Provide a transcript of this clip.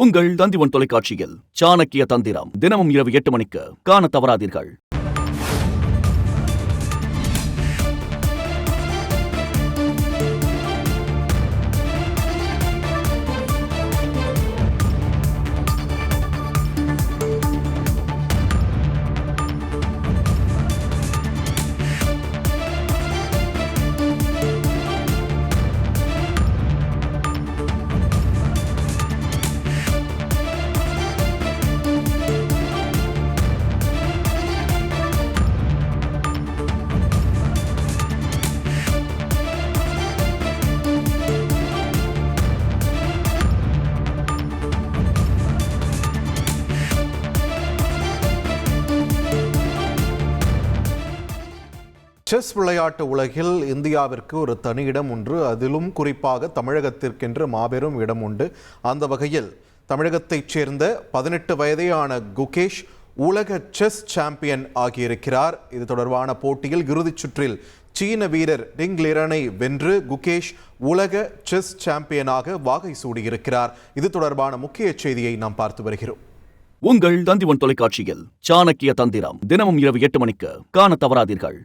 உங்கள் தந்திவன் தொலைக்காட்சியில் சாணக்கிய தந்திரம் தினமும் இரவு 8 மணிக்கு காண தவறாதீர்கள். செஸ் விளையாட்டு உலகில் இந்தியாவிற்கு ஒரு தனி இடம் உண்டு. அதிலும் குறிப்பாக தமிழகத்திற்கென்று மாபெரும் இடம் உண்டு. அந்த வகையில் தமிழகத்தைச் சேர்ந்த 18 வயதேயான குகேஷ் உலக செஸ் சாம்பியன் ஆகியிருக்கிறார். இது தொடர்பான போட்டியில் இறுதிச் சுற்றில் சீன வீரர் டிங் லிரனை வென்று குகேஷ் உலக செஸ் சாம்பியனாக வாகை சூடியிருக்கிறார். இது தொடர்பான முக்கிய செய்தியை நாம் பார்த்து வருகிறோம். உங்கள் தந்திவன் தொலைக்காட்சியில் சாணக்கிய தந்திரம் தினமும் இரவு 8 மணிக்கு காண தவறாதீர்கள்.